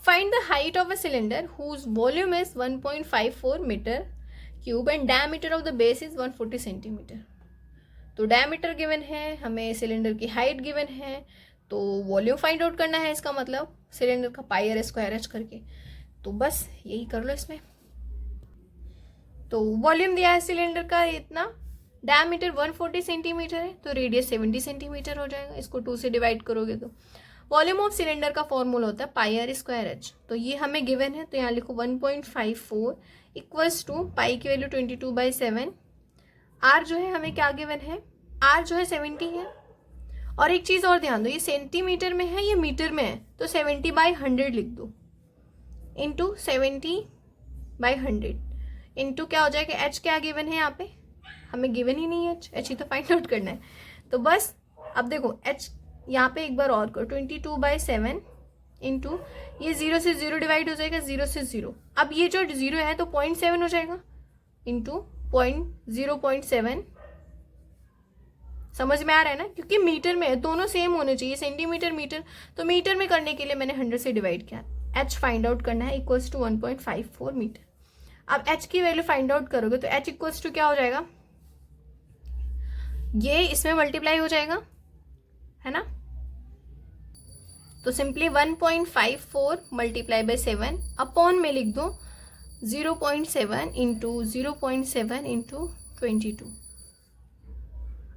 Find the height of a cylinder whose volume is 1.54 metre cube and diameter of the base is 140 centimetre. तो diameter given है, हमें cylinder की height given है, तो volume find out करना है, इसका मतलब सिलेंडर का पाई आर स्क्वायर एच करके। तो बस यही कर लो इसमें। तो वॉल्यूम दिया है सिलेंडर का इतना, डायमीटर 140 सेंटीमीटर है, तो रेडियस 70 सेंटीमीटर हो जाएगा। इसको 2 से डिवाइड करोगे तो वॉल्यूम ऑफ सिलेंडर का फॉर्मूला होता है पाई आर स्क्वायर एच। तो ये हमें गिवन है, तो यहाँ लिखो 1.54 इक्वल्स टू पाई की वैल्यू 22/7। आर जो है हमें क्या गिवन है, आर जो है 70 है। और एक चीज़ और ध्यान दो, ये सेंटीमीटर में है, ये मीटर में है, तो 70/100 लिख दो, इंटू 70/100 इंटू क्या हो जाएगा, एच क्या गिवन है यहाँ पे, हमें गिवन ही नहीं है एच ही तो फाइंड आउट करना है। तो बस अब देखो एच यहाँ पे एक बार और करो, 22/7 इंटू ये 0 से 0 डिवाइड हो जाएगा, 0 से 0। अब ये जो 0 है तो 0.7 हो जाएगा, इंटू 0.7। समझ में आ रहा है ना, क्योंकि मीटर में है, दोनों सेम होने चाहिए, सेंटीमीटर मीटर। तो मीटर में करने के लिए मैंने 100 से डिवाइड किया। एच फाइंड आउट करना है, इक्वल्स टू 1.54 मीटर। अब एच की वैल्यू फाइंड आउट करोगे तो एच इक्वल्स टू क्या हो जाएगा, ये इसमें मल्टीप्लाई हो जाएगा, है ना। तो सिंपली 1.54 मल्टीप्लाई बाय 7 अपॉन में लिख दो 0.7 इंटू 0.7 इंटू 22।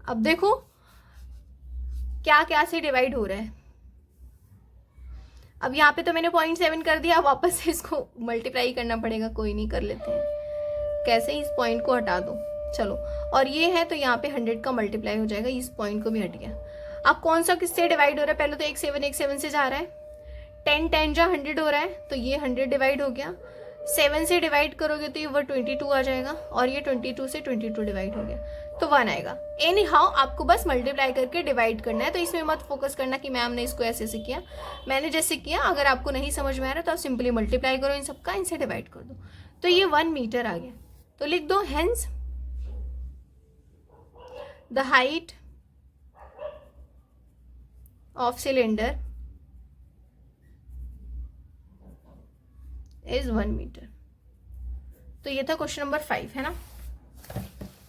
अब देखो क्या क्या से डिवाइड हो रहा है। अब यहाँ पे तो मैंने 0.7 कर दिया, वापस से इसको मल्टीप्लाई करना पड़ेगा, कोई नहीं, कर लेते हैं कैसे, इस पॉइंट को हटा दो, चलो। और ये है तो यहाँ पे 100 का मल्टीप्लाई हो जाएगा, इस पॉइंट को भी हट गया। अब कौन सा किससे डिवाइड हो रहा है, पहले तो एक 7 से जा रहा है, 10 जा 100 हो रहा है, तो ये 100 डिवाइड हो गया। 7 से डिवाइड करोगे तो ये 22 आ जाएगा, और ये 22 से 22 डिवाइड हो गया तो 1 आएगा। एनी हाउ आपको बस मल्टीप्लाई करके डिवाइड करना है, तो इसमें मत फोकस करना कि मैम ने इसको ऐसे ऐसे किया, मैंने जैसे किया। अगर आपको नहीं समझ में आ रहा तो आप सिंपली मल्टीप्लाई करो इन सबका, इनसे डिवाइड कर दो, तो ये 1 मीटर आ गया। तो लिख दो hence the height of cylinder is 1 metre. तो ये था क्वेश्चन नंबर 5, है ना।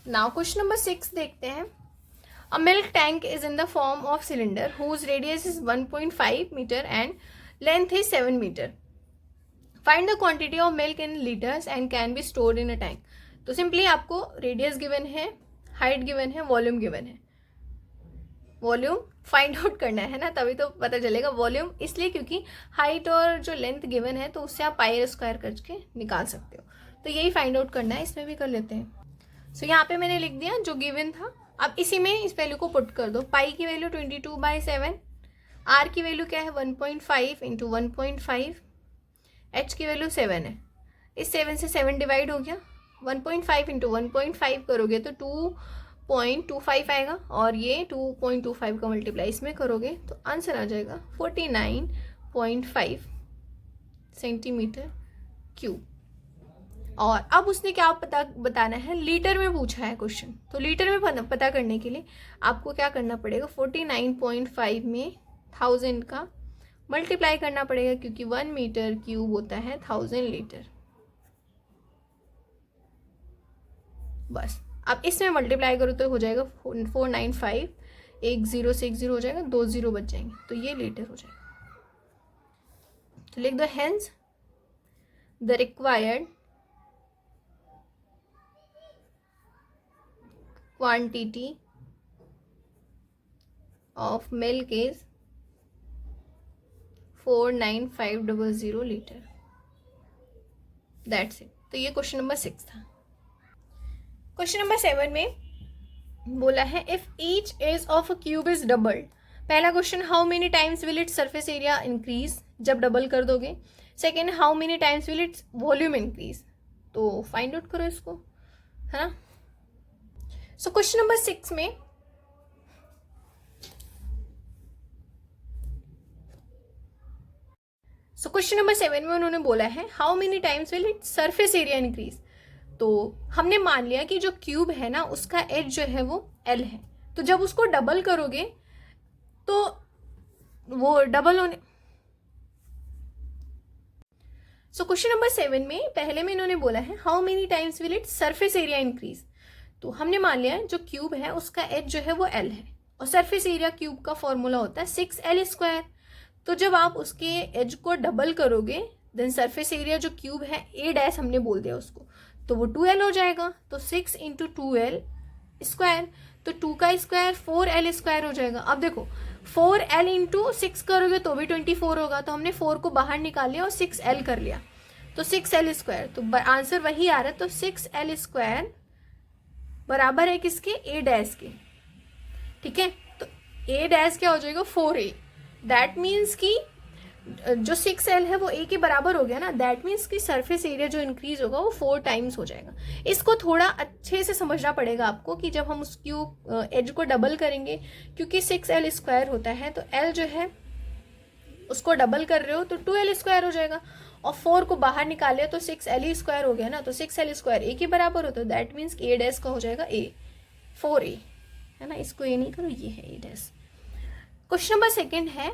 नाउ क्वेश्चन नंबर 6 देखते हैं। A milk tank is in the form of cylinder whose radius is 1.5 metre and length is 7 metre. Find the quantity of milk in litres and can be stored in a tank. तो simply आपको radius given है, height given है, volume given है। Volume find out करना है ना, तभी तो पता चलेगा। वॉल्यूम इसलिए क्योंकि हाइट और जो लेंथ गिवन है तो उससे आप पाई स्क्वायर करके निकाल सकते हो, तो यही फाइंड आउट करना है। इसमें भी कर लेते हैं। सो यहाँ पे मैंने लिख दिया जो गिवन था। अब इसी में इस वैल्यू को पुट कर दो। पाई की वैल्यू 22/7, आर की वैल्यू क्या है 1.5 इंटू 1.5, एच की वैल्यू 7 है। इस 7 से 7 डिवाइड हो गया, 1.5 इंटू 1.5 करोगे तो 2.25 आएगा, और ये 2.25 का मल्टीप्लाई इसमें करोगे तो आंसर आ जाएगा 49.5 सेंटीमीटर क्यूब। और अब उसने क्या बताना है, लीटर में पूछा है क्वेश्चन, तो लीटर में पता करने के लिए आपको क्या करना पड़ेगा, 49.5 में 1000 का मल्टीप्लाई करना पड़ेगा, क्योंकि 1 मीटर क्यूब होता है 1000 लीटर। बस अब इसमें मल्टीप्लाई करो तो हो जाएगा 495, एक 0 से एक 0 हो जाएगा, 2 0 बच जाएंगे, तो ये लीटर हो जाएगा। तो लिख दो hence the required quantity of milk is 49500 litre. That's it. तो ये क्वेश्चन नंबर 6 था। क्वेश्चन नंबर 7 में बोला है if each edge of a cube is doubled. पहला question, how many times will it surface area increase, जब double कर दोगे। Second, how many times will its volume increase. तो फाइंड आउट करो इसको, है ना। सो क्वेश्चन नंबर 6 में क्वेश्चन नंबर 7 में उन्होंने बोला है how many times will it surface area increase. तो हमने मान लिया कि जो क्यूब है ना उसका एज जो है वो L है, तो जब उसको डबल करोगे तो वो डबल होने सो क्वेश्चन नंबर 7 में पहले में इन्होंने बोला है how many times will its surface area increase. तो हमने मान लिया जो क्यूब है उसका एज जो है वो एल है और सरफेस एरिया क्यूब का फॉर्मूला होता है 6L²। तो जब आप उसके एज को डबल करोगे देन सरफेस एरिया जो क्यूब है ए डैश हमने बोल दिया उसको, तो वो 2L हो जाएगा। तो 6 × 2L², तो 2 का स्क्वायर 4L² हो जाएगा। अब देखो 4L × 6 करोगे तो भी 24 होगा, तो हमने 4 को बाहर निकाल लिया और 6L कर लिया, तो 6L²। तो आंसर वही आ रहा है। तो 6L² बराबर है किसके, ए डैश के। ठीक है, तो ए डैश क्या हो जाएगा 4A। दैट मीन्स कि जो 6L है वो ए के बराबर हो गया ना, दैट मीन्स कि सरफेस एरिया जो इंक्रीज होगा वो 4 टाइम्स हो जाएगा। इसको थोड़ा अच्छे से समझना पड़ेगा आपको कि जब हम उसकी एज को डबल करेंगे, क्योंकि 6L² होता है तो L जो है उसको डबल कर रहे हो तो 2L² हो जाएगा, और 4 को बाहर निकाल लिया तो 6L² हो गया ना, तो 6L² ए के बराबर होता है। दैट मीन्स ए डैश का हो जाएगा ए 4A, है ना। इसको ए नहीं करो, ये है ए डैश। क्वेश्चन नंबर 2 है,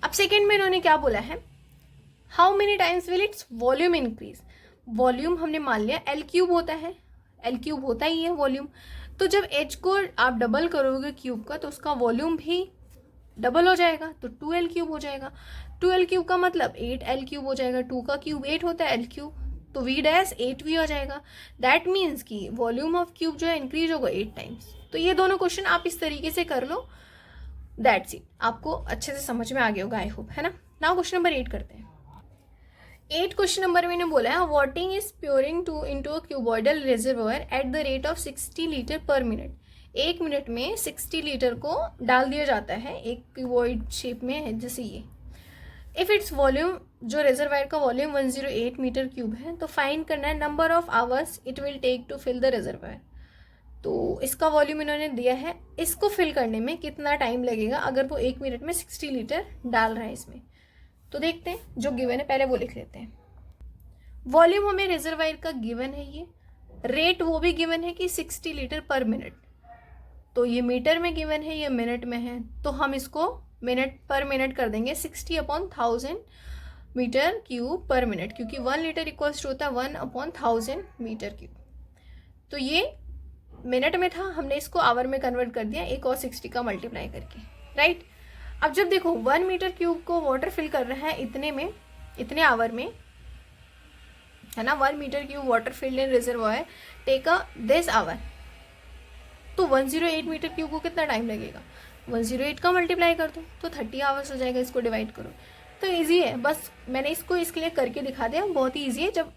अब सेकेंड में इन्होंने क्या बोला है, how many times will its volume increase. Volume हमने मान लिया L³ होता है, L³ होता ही है वॉल्यूम। तो जब एच को आप डबल करोगे क्यूब का तो उसका वॉल्यूम भी डबल हो जाएगा, तो 2L³ हो जाएगा। 2L³ का मतलब 8L³ हो जाएगा, 2 का क्यूब 8 होता है L³, तो V डैश 8V हो जाएगा। दैट मीन्स कि वॉल्यूम ऑफ क्यूब जो है इंक्रीज होगा 8 टाइम्स। तो ये दोनों क्वेश्चन आप इस तरीके से कर लो, दैट्स इट। आपको अच्छे से समझ में आ गया होगा आई होप, है ना। नाउ क्वेश्चन नंबर 8 करते हैं। 8 क्वेश्चन नंबर में बोला है वाटिंग is pouring into a cuboidal reservoir at the rate of 60 litre per minute. 1 minute में 60 लीटर को डाल दिया जाता है एक क्यूबॉइड शेप में है जैसे ये। इफ इट्स वॉल्यूम, जो रिजर्वायर का वॉल्यूम 108 मीटर क्यूब है, तो फाइंड करना है number of hours it will take to fill the reservoir. तो इसका वॉल्यूम इन्होंने दिया है, इसको फिल करने में कितना टाइम लगेगा अगर वो 1 मिनट में 60 लीटर डाल रहा है इसमें। तो देखते हैं, जो गिवन है पहले वो लिख लेते हैं। वॉल्यूम हमें रिजर्वायर का गिवन है, ये रेट वो भी गिवन है कि 60 लीटर पर मिनट। तो ये मीटर में गिवन है, ये मिनट में है, तो हम इसको मिनट पर मिनट कर देंगे 60/1000 मीटर क्यूब पर मिनट, क्योंकि 1 लीटर इक्वल्स टू होता है 1/1000 मीटर क्यूब। तो ये मिनट में था, हमने इसको आवर में कन्वर्ट कर दिया 1 और 60 का मल्टीप्लाई करके, राइट। अब जब देखो 1 मीटर क्यूब को वाटर फिल कर रहा है इतने में, इतने आवर में, है ना। 1 metre cube water filled in reservoir take a this hour. तो 108 मीटर क्यूब को कितना टाइम लगेगा, 108 का मल्टीप्लाई कर दो तो 30 आवर्स हो जाएगा। इसको डिवाइड करो तो ईजी है, बस मैंने इसको इसके लिए करके दिखा दिया, बहुत ही ईजी है। जब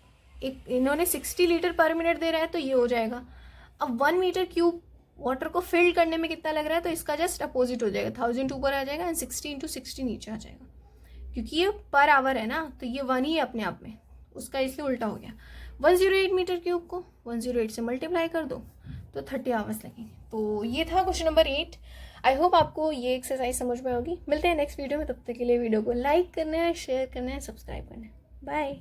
इन्होंने 60 लीटर पर मिनट दे रहा है तो ये हो जाएगा। अब 1 मीटर क्यूब वाटर को फिल करने में कितना लग रहा है, तो इसका जस्ट अपोजिट हो जाएगा, 1000 ऊपर आ जाएगा एंड 60 × 60 नीचे आ जाएगा, क्योंकि ये पर आवर है ना, तो ये 1 ही है अपने आप में, उसका इसलिए उल्टा हो गया। 108 मीटर क्यूब को 108 से मल्टीप्लाई कर दो तो 30 आवर्स लगेंगे। तो ये था क्वेश्चन नंबर 8। आई होप आपको ये एक्सरसाइज समझ में होगी। मिलते हैं नेक्स्ट वीडियो में, तब तक के लिए वीडियो को लाइक करना है, शेयर करना है, सब्सक्राइब करना है। बाय।